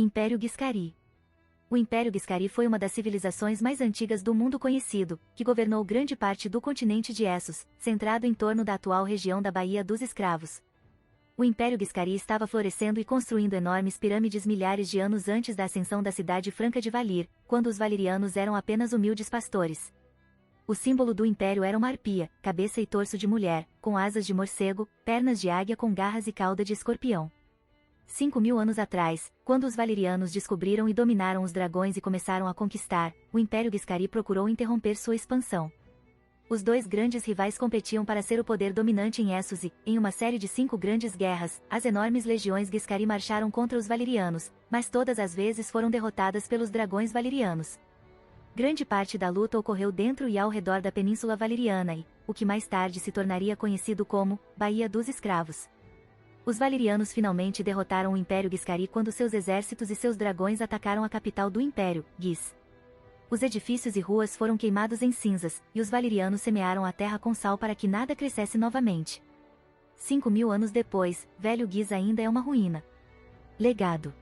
Império Guiscari. O Império Guiscari foi uma das civilizações mais antigas do mundo conhecido, que governou grande parte do continente de Essos, centrado em torno da atual região da Baía dos Escravos. O Império Guiscari estava florescendo e construindo enormes pirâmides milhares de anos antes da ascensão da cidade franca de Valir, quando os valirianos eram apenas humildes pastores. O símbolo do Império era uma arpia, cabeça e torso de mulher, com asas de morcego, pernas de águia com garras e cauda de escorpião. 5.000 anos atrás, quando os valirianos descobriram e dominaram os dragões e começaram a conquistar, o Império Guiscari procurou interromper sua expansão. Os dois grandes rivais competiam para ser o poder dominante em Essos e, em uma série de 5 grandes guerras, as enormes legiões Guiscari marcharam contra os valirianos, mas todas as vezes foram derrotadas pelos dragões valirianos. Grande parte da luta ocorreu dentro e ao redor da Península Valiriana e, o que mais tarde se tornaria conhecido como Baía dos Escravos. Os valirianos finalmente derrotaram o Império Guiscari quando seus exércitos e seus dragões atacaram a capital do Império, Guis. Os edifícios e ruas foram queimados em cinzas, e os valirianos semearam a terra com sal para que nada crescesse novamente. 5.000 anos depois, Velho Guis ainda é uma ruína. Legado.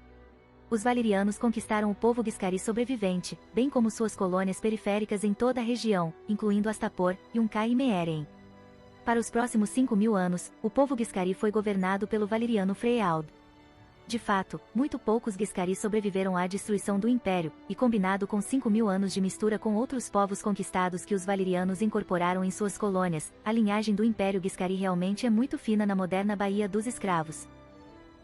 Os valirianos conquistaram o povo Guiscari sobrevivente, bem como suas colônias periféricas em toda a região, incluindo Astapor, Yunkai e Meeren. Para os próximos 5.000 anos, o povo Guiscari foi governado pelo valiriano Freeald. De fato, muito poucos Guiscari sobreviveram à destruição do Império, e combinado com 5.000 anos de mistura com outros povos conquistados que os valirianos incorporaram em suas colônias, a linhagem do Império Guiscari realmente é muito fina na moderna Baía dos Escravos.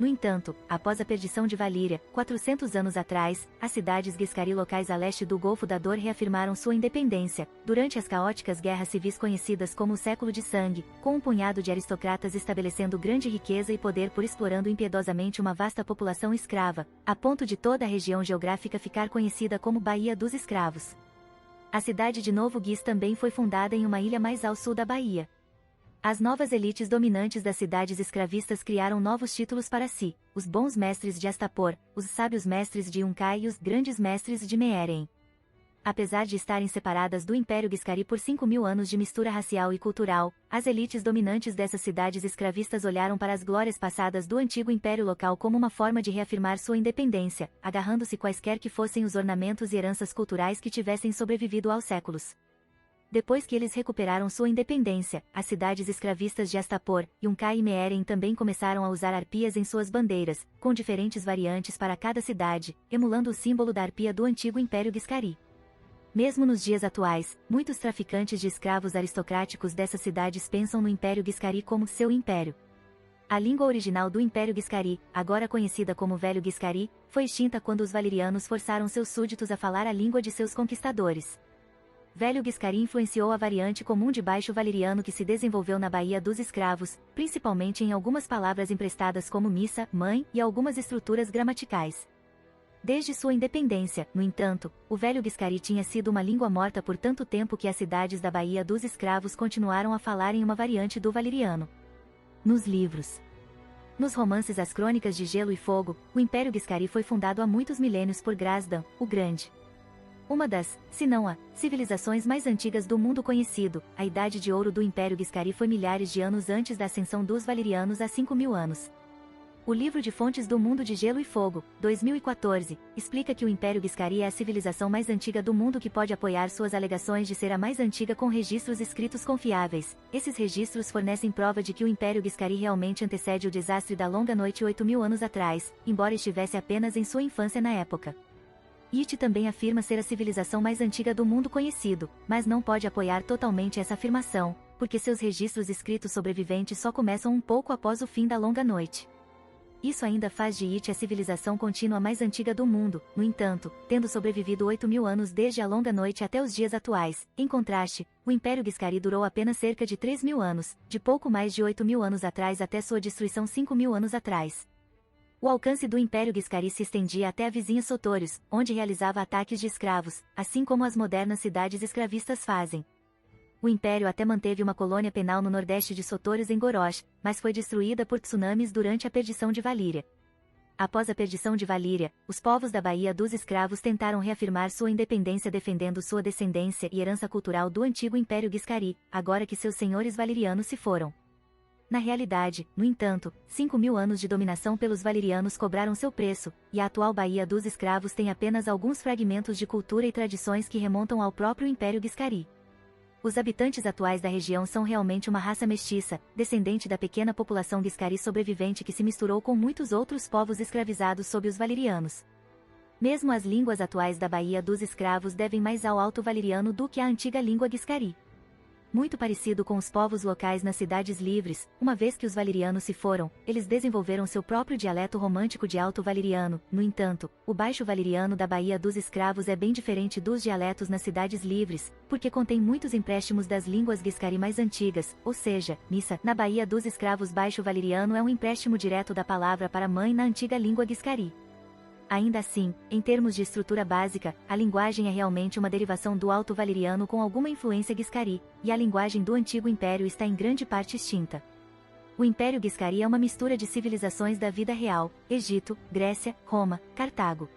No entanto, após a perdição de Valíria, 400 anos atrás, as cidades Guiscari locais a leste do Golfo da Dor reafirmaram sua independência, durante as caóticas guerras civis conhecidas como o Século de Sangue, com um punhado de aristocratas estabelecendo grande riqueza e poder por explorando impiedosamente uma vasta população escrava, a ponto de toda a região geográfica ficar conhecida como Baía dos Escravos. A cidade de Novo Guis também foi fundada em uma ilha mais ao sul da Baía. As novas elites dominantes das cidades escravistas criaram novos títulos para si, os bons mestres de Astapor, os sábios mestres de Yunkai e os grandes mestres de Meeren. Apesar de estarem separadas do Império Guiscari por 5.000 anos de mistura racial e cultural, as elites dominantes dessas cidades escravistas olharam para as glórias passadas do antigo império local como uma forma de reafirmar sua independência, agarrando-se quaisquer que fossem os ornamentos e heranças culturais que tivessem sobrevivido aos séculos. Depois que eles recuperaram sua independência, as cidades escravistas de Astapor, Yunkai e Meeren também começaram a usar arpias em suas bandeiras, com diferentes variantes para cada cidade, emulando o símbolo da arpia do antigo Império Guiscari. Mesmo nos dias atuais, muitos traficantes de escravos aristocráticos dessas cidades pensam no Império Guiscari como seu império. A língua original do Império Guiscari, agora conhecida como Velho Guiscari, foi extinta quando os valirianos forçaram seus súditos a falar a língua de seus conquistadores. Velho Guiscari influenciou a variante comum de baixo valiriano que se desenvolveu na Baía dos Escravos, principalmente em algumas palavras emprestadas como missa, mãe e algumas estruturas gramaticais. Desde sua independência, no entanto, o Velho Guiscari tinha sido uma língua morta por tanto tempo que as cidades da Baía dos Escravos continuaram a falar em uma variante do valiriano. Nos livros. Nos romances As Crônicas de Gelo e Fogo, o Império Guiscari foi fundado há muitos milênios por Grasdan, o Grande. Uma das, se não a, civilizações mais antigas do mundo conhecido, a Idade de Ouro do Império Guiscari foi milhares de anos antes da ascensão dos valirianos há 5.000 anos. O livro de Fontes do Mundo de Gelo e Fogo, 2014, explica que o Império Guiscari é a civilização mais antiga do mundo que pode apoiar suas alegações de ser a mais antiga com registros escritos confiáveis. Esses registros fornecem prova de que o Império Guiscari realmente antecede o desastre da Longa Noite 8.000 anos atrás, embora estivesse apenas em sua infância na época. It também afirma ser a civilização mais antiga do mundo conhecido, mas não pode apoiar totalmente essa afirmação, porque seus registros escritos sobreviventes só começam um pouco após o fim da Longa Noite. Isso ainda faz de It a civilização contínua mais antiga do mundo, no entanto, tendo sobrevivido 8.000 anos desde a Longa Noite até os dias atuais. Em contraste, o Império Guiscari durou apenas cerca de 3.000 anos, de pouco mais de 8.000 anos atrás até sua destruição 5.000 anos atrás. O alcance do Império Guiscari se estendia até a vizinha Sotoris, onde realizava ataques de escravos, assim como as modernas cidades escravistas fazem. O Império até manteve uma colônia penal no nordeste de Sotoris em Gorosh, mas foi destruída por tsunamis durante a perdição de Valíria. Após a perdição de Valíria, os povos da Baía dos Escravos tentaram reafirmar sua independência defendendo sua descendência e herança cultural do antigo Império Guiscari, agora que seus senhores valirianos se foram. Na realidade, no entanto, 5.000 anos de dominação pelos valerianos cobraram seu preço, e a atual Baía dos Escravos tem apenas alguns fragmentos de cultura e tradições que remontam ao próprio Império Giscari. Os habitantes atuais da região são realmente uma raça mestiça, descendente da pequena população Giscari sobrevivente que se misturou com muitos outros povos escravizados sob os valerianos. Mesmo as línguas atuais da Baía dos Escravos devem mais ao Alto Valeriano do que à antiga língua Giscari. Muito parecido com os povos locais nas cidades livres, uma vez que os valerianos se foram, eles desenvolveram seu próprio dialeto romântico de Alto Valeriano. No entanto, o Baixo Valeriano da Baía dos Escravos é bem diferente dos dialetos nas cidades livres, porque contém muitos empréstimos das línguas Giscari mais antigas, ou seja, Missa. Na Baía dos Escravos Baixo Valeriano é um empréstimo direto da palavra para mãe na antiga língua Giscari. Ainda assim, em termos de estrutura básica, a linguagem é realmente uma derivação do Alto Valeriano com alguma influência Giscari, e a linguagem do Antigo Império está em grande parte extinta. O Império Giscari é uma mistura de civilizações da vida real: Egito, Grécia, Roma, Cartago.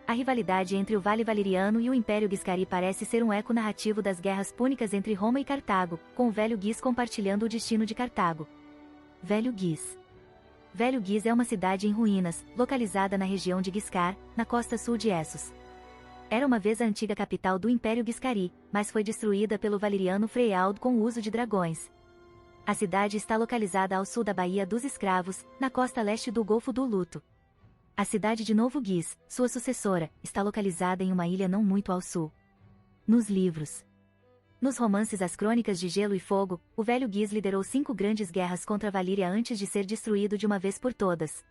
A rivalidade entre o Vale Valeriano e o Império Giscari parece ser um eco narrativo das guerras púnicas entre Roma e Cartago, com o Velho Guis compartilhando o destino de Cartago. Velho Guis. Velho Guis é uma cidade em ruínas, localizada na região de Giscar, na costa sul de Essos. Era uma vez a antiga capital do Império Giscari, mas foi destruída pelo valeriano Freyald com o uso de dragões. A cidade está localizada ao sul da Baía dos Escravos, na costa leste do Golfo do Luto. A cidade de Novo Guis, sua sucessora, está localizada em uma ilha não muito ao sul. Nos livros. Nos romances As Crônicas de Gelo e Fogo, o Velho Guis liderou 5 grandes guerras contra a Valíria antes de ser destruído de uma vez por todas.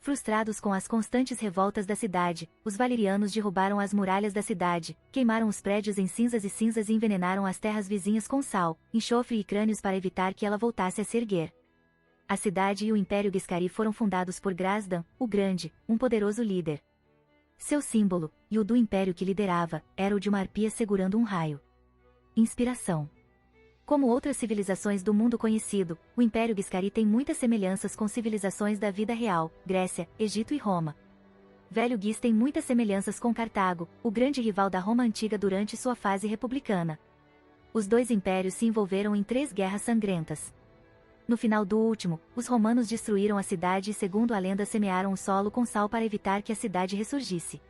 Frustrados com as constantes revoltas da cidade, os valerianos derrubaram as muralhas da cidade, queimaram os prédios em cinzas e envenenaram as terras vizinhas com sal, enxofre e crânios para evitar que ela voltasse a se erguer. A cidade e o Império Giscari foram fundados por Grasdan, o Grande, um poderoso líder. Seu símbolo, e o do império que liderava, era o de uma arpia segurando um raio. Inspiração. Como outras civilizações do mundo conhecido, o Império Giscari tem muitas semelhanças com civilizações da vida real, Grécia, Egito e Roma. Velho Guis tem muitas semelhanças com Cartago, o grande rival da Roma antiga durante sua fase republicana. Os dois impérios se envolveram em 3 guerras sangrentas. No final do último, os romanos destruíram a cidade e, segundo a lenda, semearam o solo com sal para evitar que a cidade ressurgisse.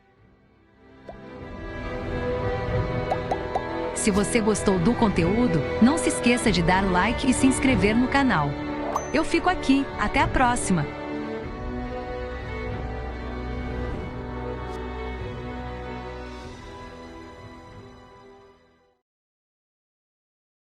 Se você gostou do conteúdo, não se esqueça de dar like e se inscrever no canal. Eu fico aqui, até a próxima!